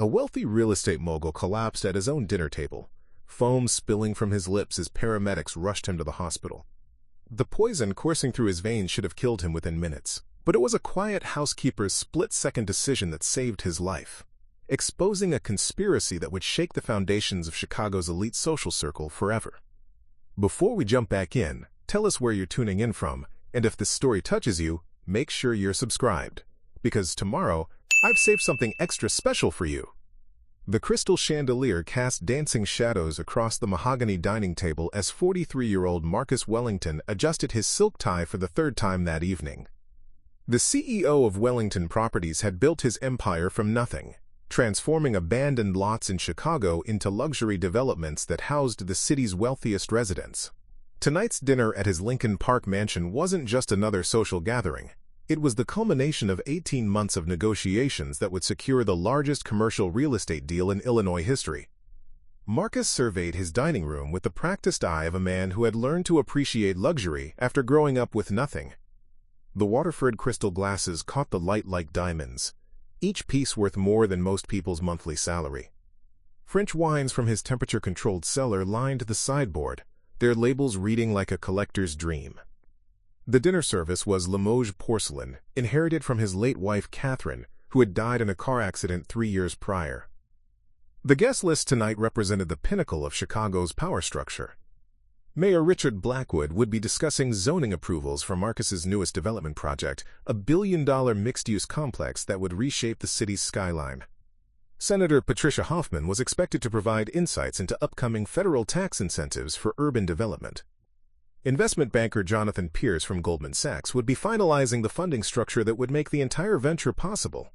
A wealthy real estate mogul collapsed at his own dinner table, foam spilling from his lips as paramedics rushed him to the hospital. The poison coursing through his veins should have killed him within minutes, but it was a quiet housekeeper's split-second decision that saved his life, exposing a conspiracy that would shake the foundations of Chicago's elite social circle forever. Before we jump back in, tell us where you're tuning in from, and if this story touches you, make sure you're subscribed, because tomorrow, I've saved something extra special for you. The crystal chandelier cast dancing shadows across the mahogany dining table as 43-year-old Marcus Wellington adjusted his silk tie for the third time that evening. The CEO of Wellington Properties had built his empire from nothing, transforming abandoned lots in Chicago into luxury developments that housed the city's wealthiest residents. Tonight's dinner at his Lincoln Park mansion wasn't just another social gathering. It was the culmination of 18 months of negotiations that would secure the largest commercial real estate deal in Illinois history. Marcus surveyed his dining room with the practiced eye of a man who had learned to appreciate luxury after growing up with nothing. The Waterford crystal glasses caught the light like diamonds, each piece worth more than most people's monthly salary. French wines from his temperature-controlled cellar lined the sideboard, their labels reading like a collector's dream. The dinner service was Limoges porcelain, inherited from his late wife Catherine, who had died in a car accident 3 years prior. The guest list tonight represented the pinnacle of Chicago's power structure. Mayor Richard Blackwood would be discussing zoning approvals for Marcus's newest development project, a billion-dollar mixed-use complex that would reshape the city's skyline. Senator Patricia Hoffman was expected to provide insights into upcoming federal tax incentives for urban development. Investment banker Jonathan Pierce from Goldman Sachs would be finalizing the funding structure that would make the entire venture possible.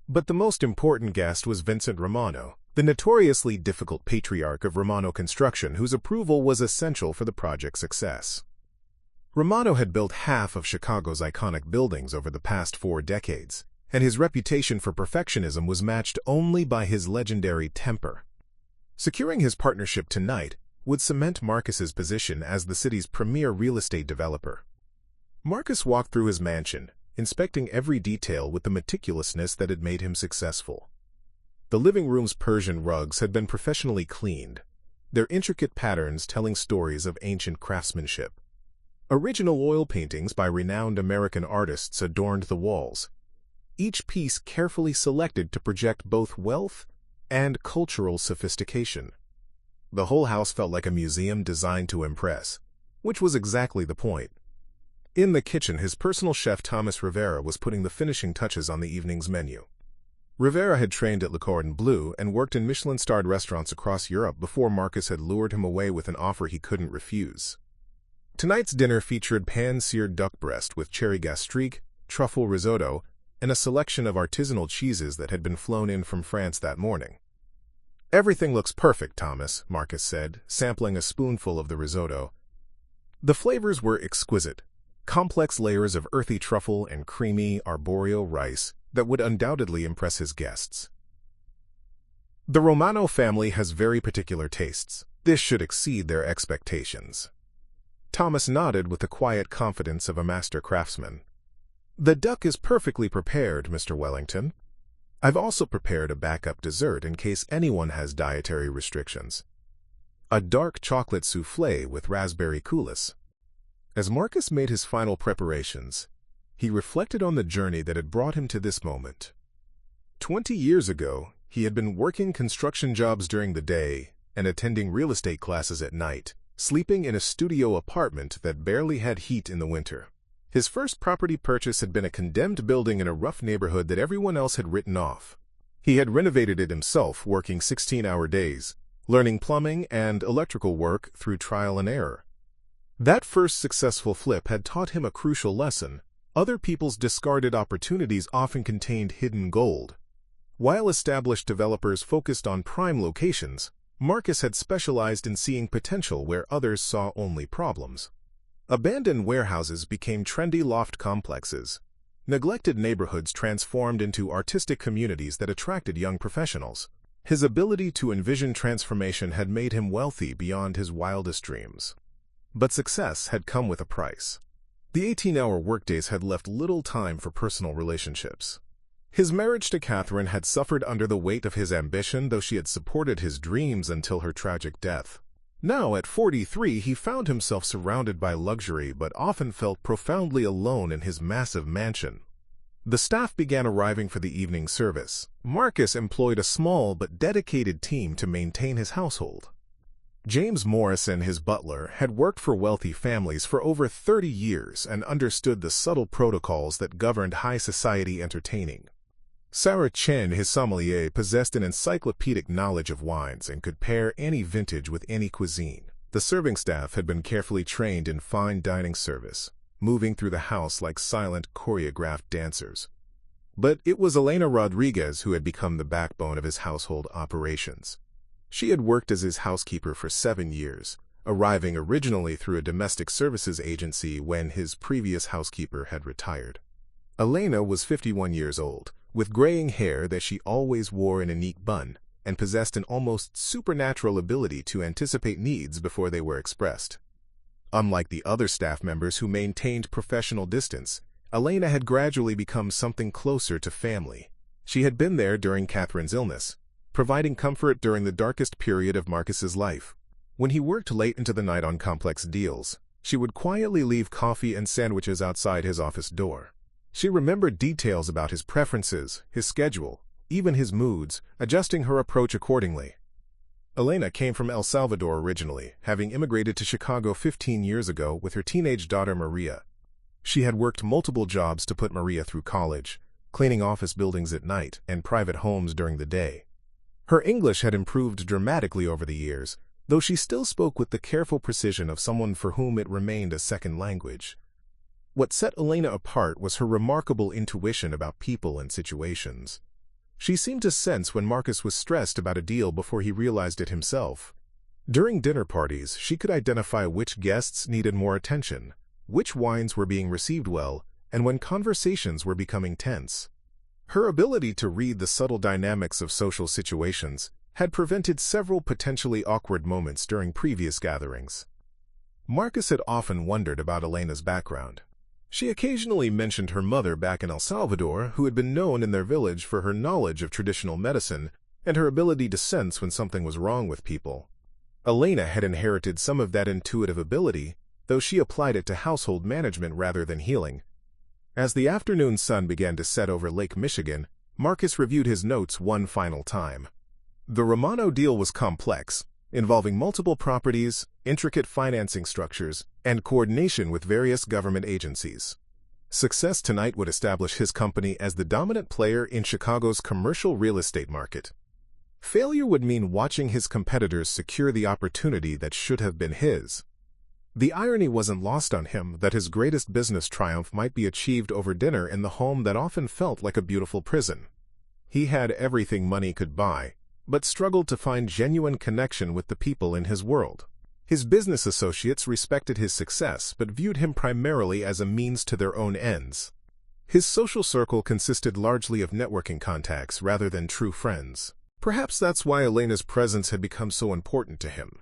But the most important guest was Vincent Romano, the notoriously difficult patriarch of Romano Construction, whose approval was essential for the project's success. Romano had built half of Chicago's iconic buildings over the past 4 decades, and his reputation for perfectionism was matched only by his legendary temper. Securing his partnership tonight would cement Marcus's position as the city's premier real estate developer. Marcus walked through his mansion, inspecting every detail with the meticulousness that had made him successful. The living room's Persian rugs had been professionally cleaned, their intricate patterns telling stories of ancient craftsmanship. Original oil paintings by renowned American artists adorned the walls, each piece carefully selected to project both wealth and cultural sophistication. The whole house felt like a museum designed to impress, which was exactly the point. In the kitchen, his personal chef Thomas Rivera was putting the finishing touches on the evening's menu. Rivera had trained at Le Cordon Bleu and worked in Michelin-starred restaurants across Europe before Marcus had lured him away with an offer he couldn't refuse. Tonight's dinner featured pan-seared duck breast with cherry gastrique, truffle risotto, and a selection of artisanal cheeses that had been flown in from France that morning. "Everything looks perfect, Thomas," Marcus said, sampling a spoonful of the risotto. The flavors were exquisite, complex layers of earthy truffle and creamy arborio rice that would undoubtedly impress his guests. "The Romano family has very particular tastes. This should exceed their expectations." Thomas nodded with the quiet confidence of a master craftsman. "The duck is perfectly prepared, Mr. Wellington. I've also prepared a backup dessert in case anyone has dietary restrictions. A dark chocolate soufflé with raspberry coulis." As Marcus made his final preparations, he reflected on the journey that had brought him to this moment. 20 years ago, he had been working construction jobs during the day and attending real estate classes at night, sleeping in a studio apartment that barely had heat in the winter. His first property purchase had been a condemned building in a rough neighborhood that everyone else had written off. He had renovated it himself, working 16-hour days, learning plumbing and electrical work through trial and error. That first successful flip had taught him a crucial lesson. Other people's discarded opportunities often contained hidden gold. While established developers focused on prime locations, Marcus had specialized in seeing potential where others saw only problems. Abandoned warehouses became trendy loft complexes. Neglected neighborhoods transformed into artistic communities that attracted young professionals. His ability to envision transformation had made him wealthy beyond his wildest dreams. But success had come with a price. The 18-hour workdays had left little time for personal relationships. His marriage to Catherine had suffered under the weight of his ambition, though she had supported his dreams until her tragic death. Now, at 43, he found himself surrounded by luxury but often felt profoundly alone in his massive mansion. The staff began arriving for the evening service. Marcus employed a small but dedicated team to maintain his household. James Morrison, his butler, had worked for wealthy families for over 30 years and understood the subtle protocols that governed high society entertaining. Sarah Chen, his sommelier, possessed an encyclopedic knowledge of wines and could pair any vintage with any cuisine. The serving staff had been carefully trained in fine dining service, moving through the house like silent, choreographed dancers. But it was Elena Rodriguez who had become the backbone of his household operations. She had worked as his housekeeper for 7 years, arriving originally through a domestic services agency when his previous housekeeper had retired. Elena was 51 years old, with graying hair that she always wore in a neat bun, and possessed an almost supernatural ability to anticipate needs before they were expressed. Unlike the other staff members who maintained professional distance, Elena had gradually become something closer to family. She had been there during Catherine's illness, providing comfort during the darkest period of Marcus's life. When he worked late into the night on complex deals, she would quietly leave coffee and sandwiches outside his office door. She remembered details about his preferences, his schedule, even his moods, adjusting her approach accordingly. Elena came from El Salvador originally, having immigrated to Chicago 15 years ago with her teenage daughter Maria. She had worked multiple jobs to put Maria through college, cleaning office buildings at night and private homes during the day. Her English had improved dramatically over the years, though she still spoke with the careful precision of someone for whom it remained a second language. What set Elena apart was her remarkable intuition about people and situations. She seemed to sense when Marcus was stressed about a deal before he realized it himself. During dinner parties, she could identify which guests needed more attention, which wines were being received well, and when conversations were becoming tense. Her ability to read the subtle dynamics of social situations had prevented several potentially awkward moments during previous gatherings. Marcus had often wondered about Elena's background. She occasionally mentioned her mother back in El Salvador, who had been known in their village for her knowledge of traditional medicine and her ability to sense when something was wrong with people. Elena had inherited some of that intuitive ability, though she applied it to household management rather than healing. As the afternoon sun began to set over Lake Michigan, Marcus reviewed his notes one final time. The Romano deal was complex, involving multiple properties, intricate financing structures, and coordination with various government agencies. Success tonight would establish his company as the dominant player in Chicago's commercial real estate market. Failure would mean watching his competitors secure the opportunity that should have been his. The irony wasn't lost on him that his greatest business triumph might be achieved over dinner in the home that often felt like a beautiful prison. He had everything money could buy, but struggled to find genuine connection with the people in his world. His business associates respected his success but viewed him primarily as a means to their own ends. His social circle consisted largely of networking contacts rather than true friends. Perhaps that's why Elena's presence had become so important to him.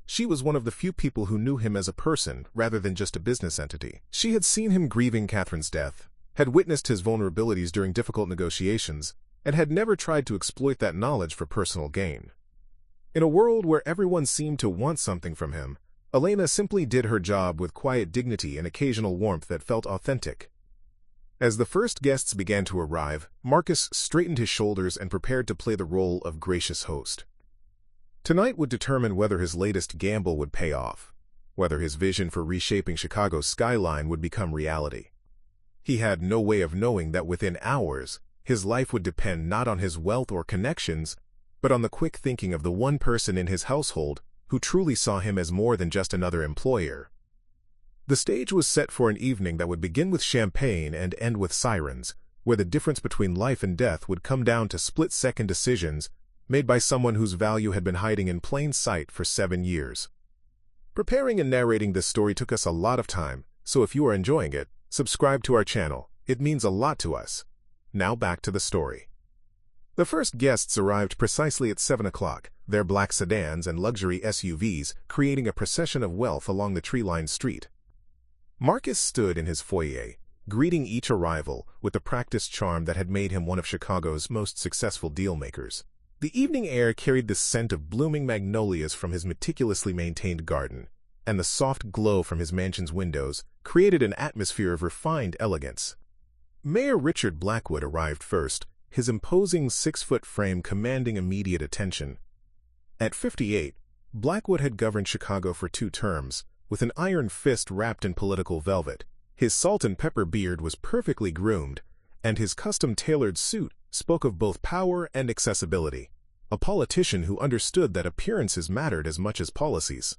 She was one of the few people who knew him as a person rather than just a business entity. She had seen him grieving Catherine's death, had witnessed his vulnerabilities during difficult negotiations, and had never tried to exploit that knowledge for personal gain. In a world where everyone seemed to want something from him, Elena simply did her job with quiet dignity and occasional warmth that felt authentic. As the first guests began to arrive, Marcus straightened his shoulders and prepared to play the role of gracious host. Tonight would determine whether his latest gamble would pay off, whether his vision for reshaping Chicago's skyline would become reality. He had no way of knowing that within hours, his life would depend not on his wealth or connections, but on the quick thinking of the one person in his household who truly saw him as more than just another employer. The stage was set for an evening that would begin with champagne and end with sirens, where the difference between life and death would come down to split-second decisions made by someone whose value had been hiding in plain sight for 7 years. Preparing and narrating this story took us a lot of time, so if you are enjoying it, subscribe to our channel. It means a lot to us. Now back to the story. The first guests arrived precisely at 7 o'clock, their black sedans and luxury SUVs creating a procession of wealth along the tree-lined street. Marcus stood in his foyer, greeting each arrival with the practiced charm that had made him one of Chicago's most successful dealmakers. The evening air carried the scent of blooming magnolias from his meticulously maintained garden, and the soft glow from his mansion's windows created an atmosphere of refined elegance. Mayor Richard Blackwood arrived first, his imposing 6-foot frame commanding immediate attention. At 58, Blackwood had governed Chicago for 2 terms, with an iron fist wrapped in political velvet. His salt-and-pepper beard was perfectly groomed, and his custom-tailored suit spoke of both power and accessibility. A politician who understood that appearances mattered as much as policies.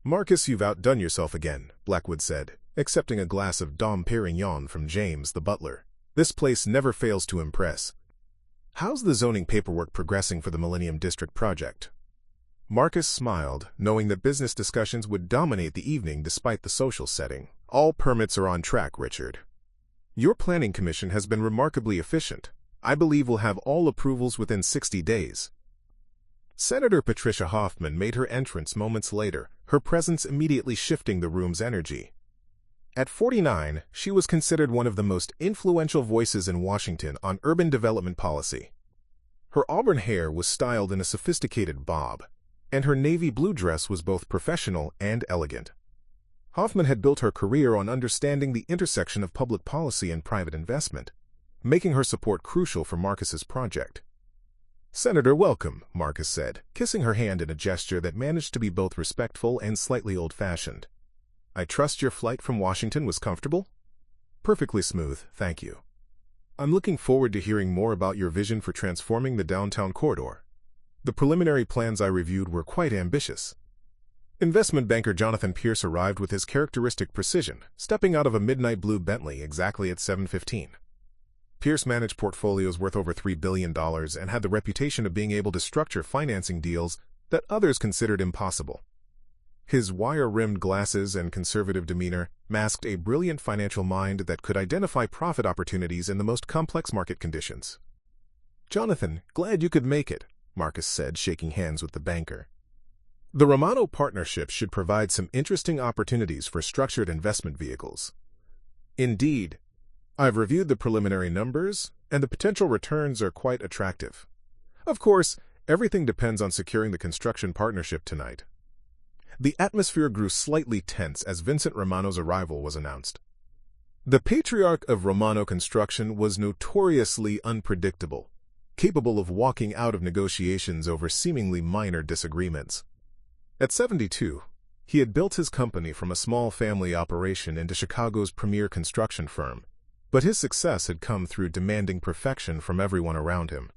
"Marcus, you've outdone yourself again," Blackwood said, accepting a glass of Dom Perignon from James, the butler. "This place never fails to impress. How's the zoning paperwork progressing for the Millennium District project?" Marcus smiled, knowing that business discussions would dominate the evening despite the social setting. "All permits are on track, Richard. Your planning commission has been remarkably efficient. I believe we'll have all approvals within 60 days. Senator Patricia Hoffman made her entrance moments later, her presence immediately shifting the room's energy. At 49, she was considered one of the most influential voices in Washington on urban development policy. Her auburn hair was styled in a sophisticated bob, and her navy blue dress was both professional and elegant. Hoffman had built her career on understanding the intersection of public policy and private investment, making her support crucial for Marcus's project. "Senator, welcome," Marcus said, kissing her hand in a gesture that managed to be both respectful and slightly old-fashioned. "I trust your flight from Washington was comfortable?" "Perfectly smooth, thank you. I'm looking forward to hearing more about your vision for transforming the downtown corridor. The preliminary plans I reviewed were quite ambitious." Investment banker Jonathan Pierce arrived with his characteristic precision, stepping out of a midnight blue Bentley exactly at 7:15. Pierce managed portfolios worth over $3 billion and had the reputation of being able to structure financing deals that others considered impossible. His wire-rimmed glasses and conservative demeanor masked a brilliant financial mind that could identify profit opportunities in the most complex market conditions. "Jonathan, glad you could make it," Marcus said, shaking hands with the banker. "The Romano partnership should provide some interesting opportunities for structured investment vehicles." "Indeed. I've reviewed the preliminary numbers, and the potential returns are quite attractive. Of course, everything depends on securing the construction partnership tonight." The atmosphere grew slightly tense as Vincent Romano's arrival was announced. The patriarch of Romano construction was notoriously unpredictable, capable of walking out of negotiations over seemingly minor disagreements. At 72, he had built his company from a small family operation into Chicago's premier construction firm, but his success had come through demanding perfection from everyone around him.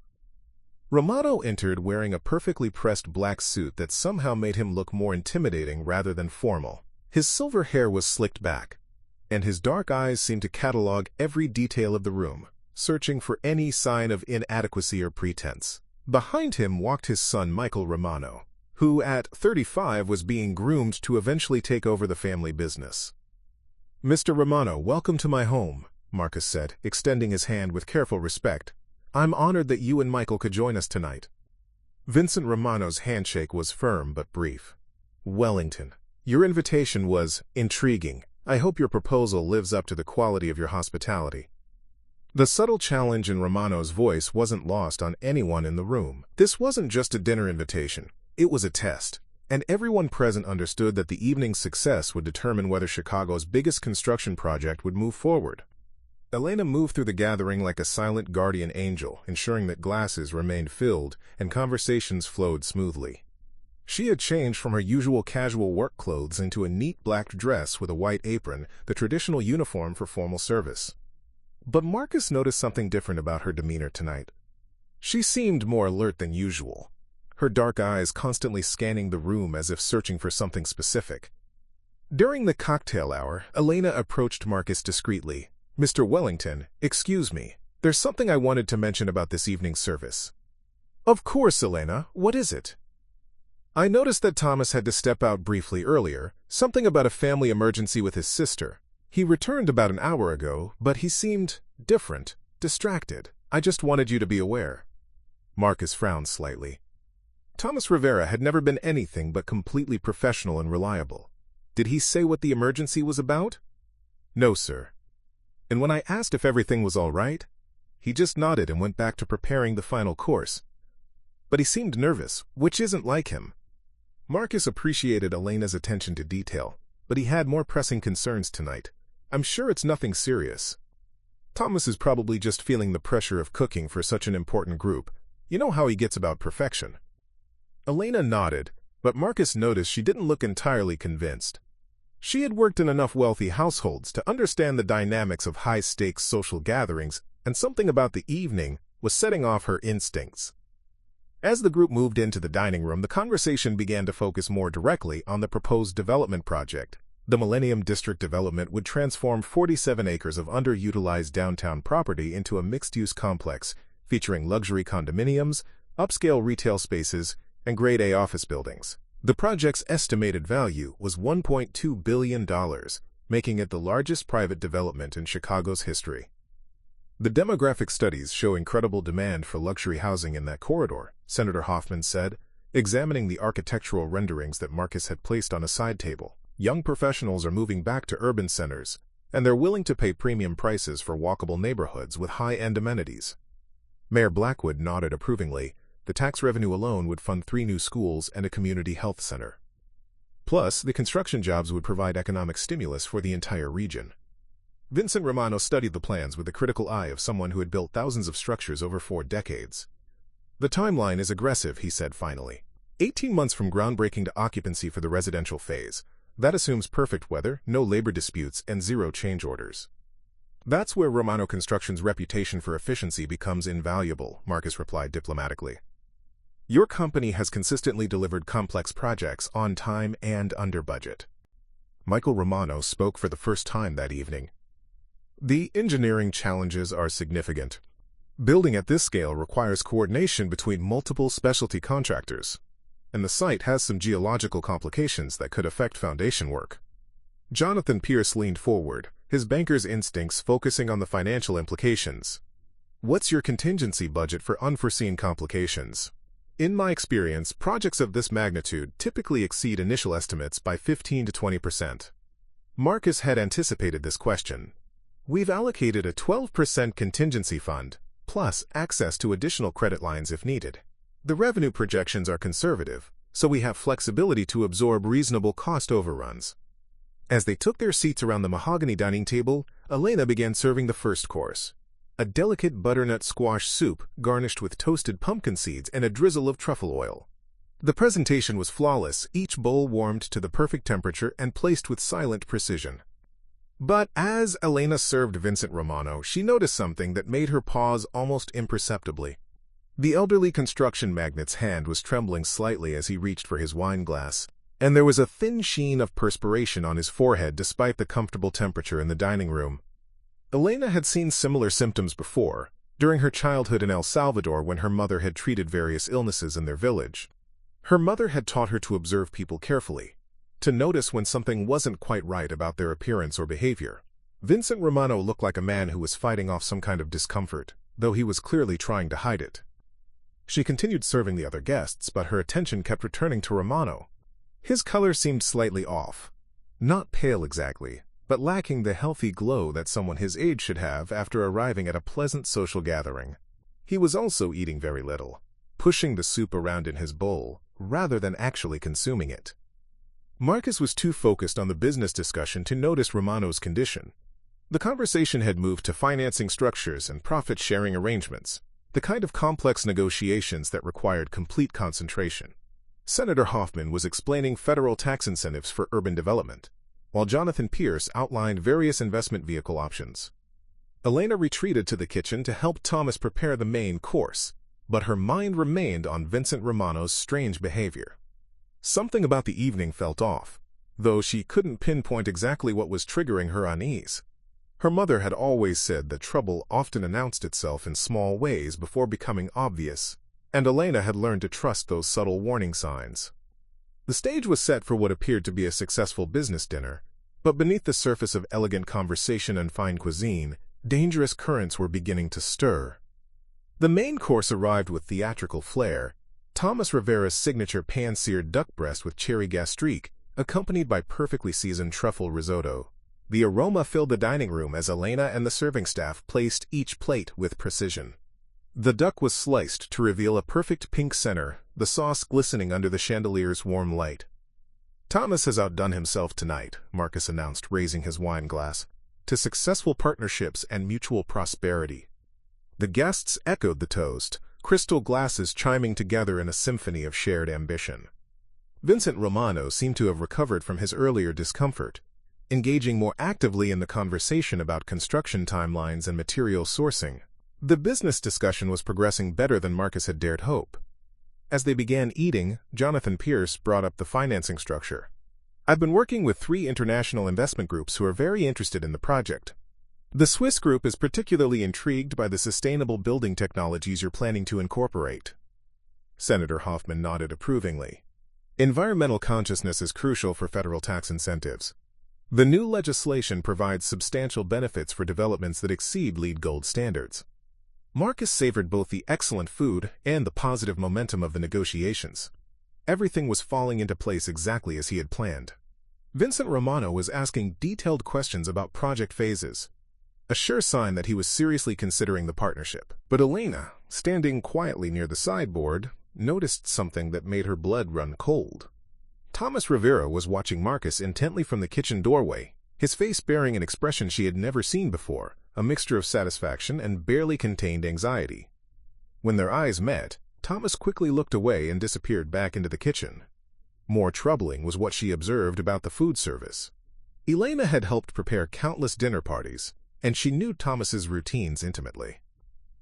Romano entered wearing a perfectly pressed black suit that somehow made him look more intimidating rather than formal. His silver hair was slicked back, and his dark eyes seemed to catalog every detail of the room, searching for any sign of inadequacy or pretense. Behind him walked his son Michael Romano, who at 35 was being groomed to eventually take over the family business. "Mr. Romano, welcome to my home," Marcus said, extending his hand with careful respect. "I'm honored that you and Michael could join us tonight." Vincent Romano's handshake was firm but brief. "Wellington, your invitation was intriguing. I hope your proposal lives up to the quality of your hospitality." The subtle challenge in Romano's voice wasn't lost on anyone in the room. This wasn't just a dinner invitation. It was a test, and everyone present understood that the evening's success would determine whether Chicago's biggest construction project would move forward. Elena moved through the gathering like a silent guardian angel, ensuring that glasses remained filled and conversations flowed smoothly. She had changed from her usual casual work clothes into a neat black dress with a white apron, the traditional uniform for formal service. But Marcus noticed something different about her demeanor tonight. She seemed more alert than usual, her dark eyes constantly scanning the room as if searching for something specific. During the cocktail hour, Elena approached Marcus discreetly. "Mr. Wellington, excuse me. There's something I wanted to mention about this evening's service." "Of course, Elena. What is it?" "I noticed that Thomas had to step out briefly earlier, something about a family emergency with his sister. He returned about an hour ago, but he seemed different, distracted. I just wanted you to be aware." Marcus frowned slightly. Thomas Rivera had never been anything but completely professional and reliable. Did he say what the emergency was about? "No, sir." And when I asked if everything was all right, he just nodded and went back to preparing the final course. But he seemed nervous, which isn't like him. Marcus appreciated Elena's attention to detail, but he had more pressing concerns tonight. I'm sure it's nothing serious. Thomas is probably just feeling the pressure of cooking for such an important group. You know how he gets about perfection. Elena nodded, but Marcus noticed she didn't look entirely convinced. She had worked in enough wealthy households to understand the dynamics of high-stakes social gatherings, and something about the evening was setting off her instincts. As the group moved into the dining room, the conversation began to focus more directly on the proposed development project. The Millennium District development would transform 47 acres of underutilized downtown property into a mixed-use complex featuring luxury condominiums, upscale retail spaces, and Grade A office buildings. The project's estimated value was $1.2 billion, making it the largest private development in Chicago's history. The demographic studies show incredible demand for luxury housing in that corridor, Senator Hoffman said, examining the architectural renderings that Marcus had placed on a side table. Young professionals are moving back to urban centers, and they're willing to pay premium prices for walkable neighborhoods with high-end amenities. Mayor Blackwood nodded approvingly. The tax revenue alone would fund 3 new schools and a community health center. Plus, the construction jobs would provide economic stimulus for the entire region. Vincent Romano studied the plans with the critical eye of someone who had built thousands of structures over 4 decades. The timeline is aggressive, he said finally. 18 months from groundbreaking to occupancy for the residential phase. That assumes perfect weather, no labor disputes, and 0 change orders. That's where Romano Construction's reputation for efficiency becomes invaluable, Marcus replied diplomatically. Your company has consistently delivered complex projects on time and under budget. Michael Romano spoke for the first time that evening. The engineering challenges are significant. Building at this scale requires coordination between multiple specialty contractors, and the site has some geological complications that could affect foundation work. Jonathan Pierce leaned forward, his banker's instincts focusing on the financial implications. What's your contingency budget for unforeseen complications? In my experience, projects of this magnitude typically exceed initial estimates by 15 to 20%. Marcus had anticipated this question. We've allocated a 12% contingency fund, plus access to additional credit lines if needed. The revenue projections are conservative, so we have flexibility to absorb reasonable cost overruns. As they took their seats around the mahogany dining table, Elena began serving the first course. A delicate butternut squash soup garnished with toasted pumpkin seeds and a drizzle of truffle oil. The presentation was flawless, each bowl warmed to the perfect temperature and placed with silent precision. But as Elena served Vincent Romano, she noticed something that made her pause almost imperceptibly. The elderly construction magnate's hand was trembling slightly as he reached for his wine glass, and there was a thin sheen of perspiration on his forehead despite the comfortable temperature in the dining room. Elena had seen similar symptoms before, during her childhood in El Salvador when her mother had treated various illnesses in their village. Her mother had taught her to observe people carefully, to notice when something wasn't quite right about their appearance or behavior. Vincent Romano looked like a man who was fighting off some kind of discomfort, though he was clearly trying to hide it. She continued serving the other guests, but her attention kept returning to Romano. His color seemed slightly off. Not pale exactly, but lacking the healthy glow that someone his age should have after arriving at a pleasant social gathering. He was also eating very little, pushing the soup around in his bowl, rather than actually consuming it. Marcus was too focused on the business discussion to notice Romano's condition. The conversation had moved to financing structures and profit-sharing arrangements, the kind of complex negotiations that required complete concentration. Senator Hoffman was explaining federal tax incentives for urban development, while Jonathan Pierce outlined various investment vehicle options. Elena retreated to the kitchen to help Thomas prepare the main course, but her mind remained on Vincent Romano's strange behavior. Something about the evening felt off, though she couldn't pinpoint exactly what was triggering her unease. Her mother had always said that trouble often announced itself in small ways before becoming obvious, and Elena had learned to trust those subtle warning signs. The stage was set for what appeared to be a successful business dinner, but beneath the surface of elegant conversation and fine cuisine, dangerous currents were beginning to stir. The main course arrived with theatrical flair, Thomas Rivera's signature pan-seared duck breast with cherry gastrique, accompanied by perfectly seasoned truffle risotto. The aroma filled the dining room as Elena and the serving staff placed each plate with precision. The duck was sliced to reveal a perfect pink center, the sauce glistening under the chandelier's warm light. "Thomas has outdone himself tonight," Marcus announced, raising his wine glass. "To successful partnerships and mutual prosperity." The guests echoed the toast, crystal glasses chiming together in a symphony of shared ambition. Vincent Romano seemed to have recovered from his earlier discomfort, engaging more actively in the conversation about construction timelines and material sourcing. The business discussion was progressing better than Marcus had dared hope. As they began eating, Jonathan Pierce brought up the financing structure. "I've been working with 3 international investment groups who are very interested in the project. The Swiss group is particularly intrigued by the sustainable building technologies you're planning to incorporate." Senator Hoffman nodded approvingly. "Environmental consciousness is crucial for federal tax incentives. The new legislation provides substantial benefits for developments that exceed LEED Gold standards." Marcus savored both the excellent food and the positive momentum of the negotiations. Everything was falling into place exactly as he had planned. Vincent Romano was asking detailed questions about project phases, a sure sign that he was seriously considering the partnership. But Elena, standing quietly near the sideboard, noticed something that made her blood run cold. Thomas Rivera was watching Marcus intently from the kitchen doorway, his face bearing an expression she had never seen before, a mixture of satisfaction and barely contained anxiety. When their eyes met, Thomas quickly looked away and disappeared back into the kitchen. More troubling was what she observed about the food service. Elena had helped prepare countless dinner parties, and she knew Thomas's routines intimately.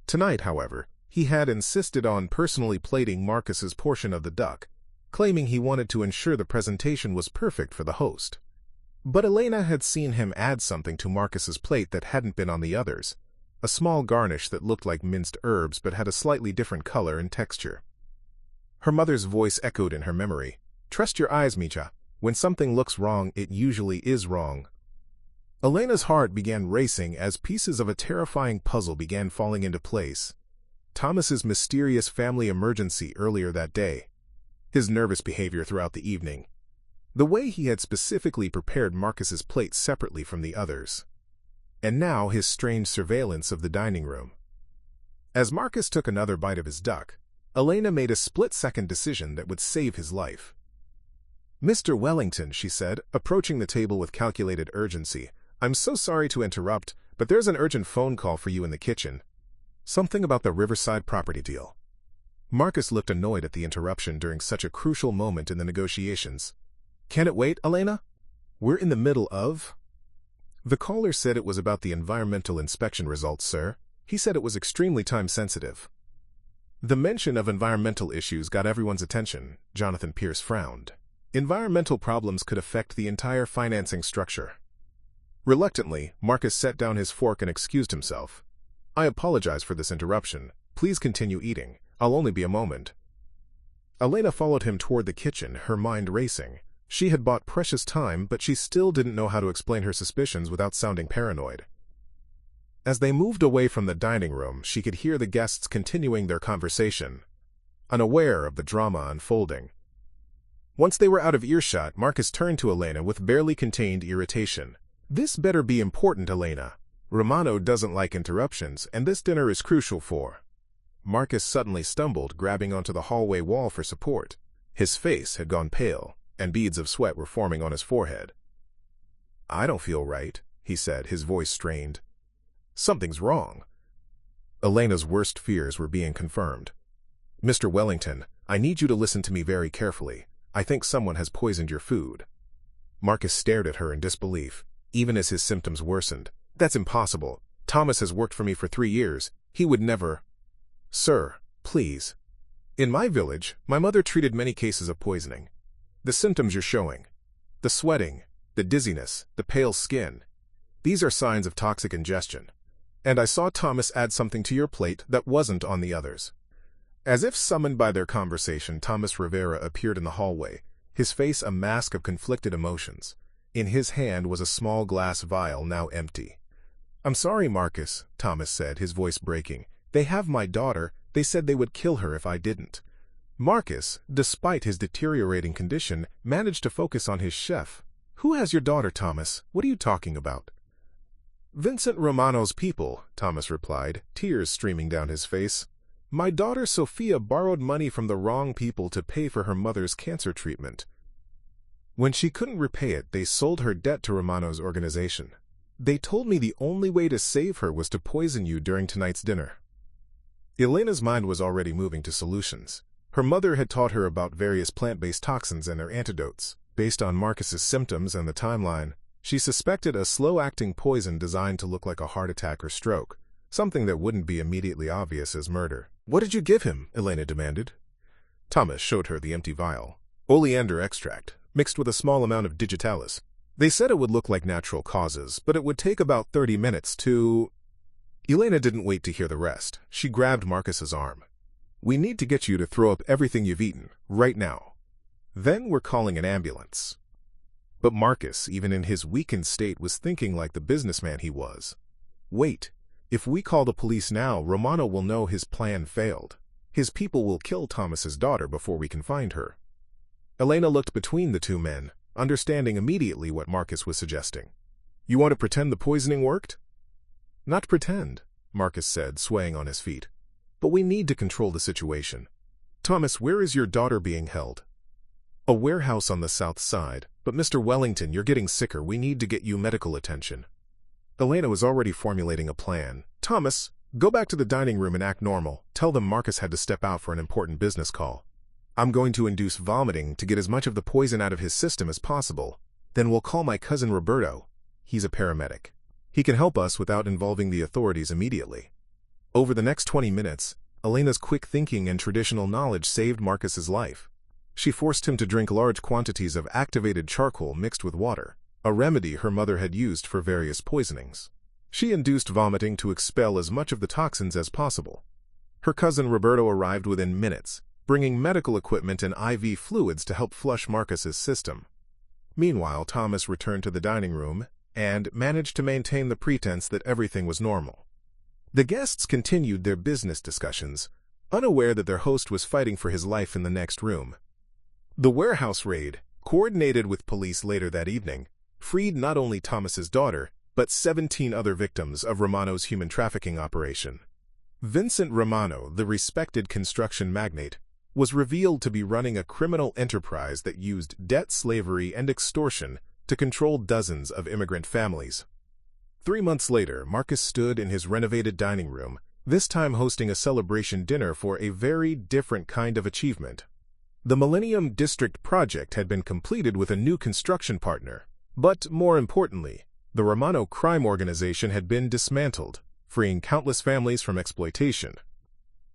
Tonight, however, he had insisted on personally plating Marcus's portion of the duck, claiming he wanted to ensure the presentation was perfect for the host. But Elena had seen him add something to Marcus's plate that hadn't been on the others, a small garnish that looked like minced herbs but had a slightly different color and texture. Her mother's voice echoed in her memory. "Trust your eyes, Micha. When something looks wrong, it usually is wrong." Elena's heart began racing as pieces of a terrifying puzzle began falling into place. Thomas's mysterious family emergency earlier that day, his nervous behavior throughout the evening, the way he had specifically prepared Marcus's plate separately from the others, and now his strange surveillance of the dining room. As Marcus took another bite of his duck, Elena made a split-second decision that would save his life. "Mr. Wellington," she said, approaching the table with calculated urgency, "I'm so sorry to interrupt, but there's an urgent phone call for you in the kitchen. Something about the Riverside property deal." Marcus looked annoyed at the interruption during such a crucial moment in the negotiations. "Can it wait, Elena? We're in the middle of—" "The caller said it was about the environmental inspection results, sir. He said it was extremely time-sensitive." The mention of environmental issues got everyone's attention. Jonathan Pierce frowned. Environmental problems could affect the entire financing structure. Reluctantly, Marcus set down his fork and excused himself. "I apologize for this interruption. Please continue eating. I'll only be a moment." Elena followed him toward the kitchen, her mind racing. She had bought precious time, but she still didn't know how to explain her suspicions without sounding paranoid. As they moved away from the dining room, she could hear the guests continuing their conversation, unaware of the drama unfolding. Once they were out of earshot, Marcus turned to Elena with barely contained irritation. "This better be important, Elena. Romano doesn't like interruptions, and this dinner is crucial for—" Marcus suddenly stumbled, grabbing onto the hallway wall for support. His face had gone pale, and beads of sweat were forming on his forehead. "I don't feel right," he said, his voice strained. "Something's wrong." Elena's worst fears were being confirmed. "Mr. Wellington, I need you to listen to me very carefully. I think someone has poisoned your food." Marcus stared at her in disbelief, even as his symptoms worsened. "That's impossible. Thomas has worked for me for 3 years. He would never—" "Sir, please. In my village, my mother treated many cases of poisoning. The symptoms you're showing, the sweating, the dizziness, the pale skin, these are signs of toxic ingestion. And I saw Thomas add something to your plate that wasn't on the others." As if summoned by their conversation, Thomas Rivera appeared in the hallway, his face a mask of conflicted emotions. In his hand was a small glass vial, now empty. "I'm sorry, Marcus," Thomas said, his voice breaking. "They have my daughter. They said they would kill her if I didn't." Marcus, despite his deteriorating condition, managed to focus on his chef, Who has your daughter, Thomas? What are you talking about? Vincent Romano's people, Thomas replied, tears streaming down his face. My daughter Sophia borrowed money from the wrong people to pay for her mother's cancer treatment. When she couldn't repay it, they sold her debt to Romano's organization. They told me the only way to save her was to poison you during tonight's dinner. Elena's mind was already moving to solutions. Her mother had taught her about various plant-based toxins and their antidotes. Based on Marcus's symptoms and the timeline, she suspected a slow-acting poison designed to look like a heart attack or stroke, something that wouldn't be immediately obvious as murder. What did you give him? Elena demanded. Thomas showed her the empty vial. Oleander extract, mixed with a small amount of digitalis. They said it would look like natural causes, but it would take about 30 minutes to... Elena didn't wait to hear the rest. She grabbed Marcus's arm. We need to get you to throw up everything you've eaten, right now. Then we're calling an ambulance. But Marcus, even in his weakened state, was thinking like the businessman he was. Wait, if we call the police now, Romano will know his plan failed. His people will kill Thomas's daughter before we can find her. Elena looked between the two men, understanding immediately what Marcus was suggesting. You want to pretend the poisoning worked? Not pretend, Marcus said, swaying on his feet. But we need to control the situation. Thomas, where is your daughter being held? A warehouse on the south side. But Mr. Wellington, you're getting sicker. We need to get you medical attention. Elena was already formulating a plan. Thomas, go back to the dining room and act normal. Tell them Marcus had to step out for an important business call. I'm going to induce vomiting to get as much of the poison out of his system as possible. Then we'll call my cousin Roberto. He's a paramedic. He can help us without involving the authorities immediately. Over the next 20 minutes, Elena's quick thinking and traditional knowledge saved Marcus's life. She forced him to drink large quantities of activated charcoal mixed with water, a remedy her mother had used for various poisonings. She induced vomiting to expel as much of the toxins as possible. Her cousin Roberto arrived within minutes, bringing medical equipment and IV fluids to help flush Marcus's system. Meanwhile, Thomas returned to the dining room and managed to maintain the pretense that everything was normal. The guests continued their business discussions, unaware that their host was fighting for his life in the next room. The warehouse raid, coordinated with police later that evening, freed not only Thomas's daughter, but 17 other victims of Romano's human trafficking operation. Vincent Romano, the respected construction magnate, was revealed to be running a criminal enterprise that used debt, slavery, and extortion to control dozens of immigrant families. 3 months later, Marcus stood in his renovated dining room, this time hosting a celebration dinner for a very different kind of achievement. The Millennium District project had been completed with a new construction partner, but more importantly, the Romano crime organization had been dismantled, freeing countless families from exploitation.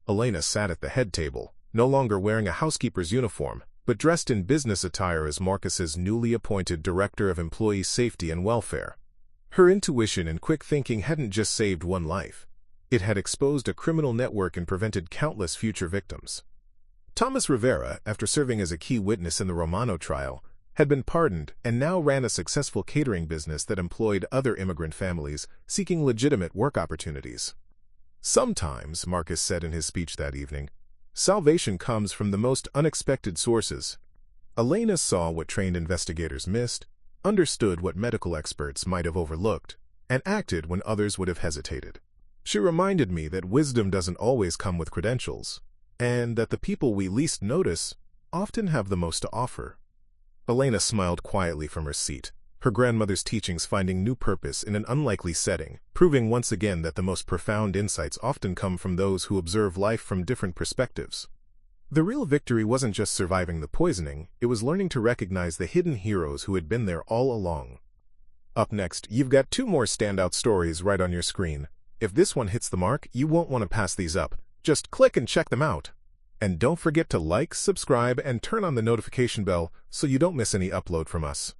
Elena sat at the head table, no longer wearing a housekeeper's uniform, but dressed in business attire as Marcus's newly appointed Director of Employee Safety and Welfare. Her intuition and quick thinking hadn't just saved one life. It had exposed a criminal network and prevented countless future victims. Thomas Rivera, after serving as a key witness in the Romano trial, had been pardoned and now ran a successful catering business that employed other immigrant families seeking legitimate work opportunities. Sometimes, Marcus said in his speech that evening, salvation comes from the most unexpected sources. Elena saw what trained investigators missed, understood what medical experts might have overlooked, and acted when others would have hesitated. She reminded me that wisdom doesn't always come with credentials, and that the people we least notice often have the most to offer. Elena smiled quietly from her seat, her grandmother's teachings finding new purpose in an unlikely setting, proving once again that the most profound insights often come from those who observe life from different perspectives. The real victory wasn't just surviving the poisoning, it was learning to recognize the hidden heroes who had been there all along. Up next, you've got 2 more standout stories right on your screen. If this one hits the mark, you won't want to pass these up. Just click and check them out. And don't forget to like, subscribe, and turn on the notification bell so you don't miss any upload from us.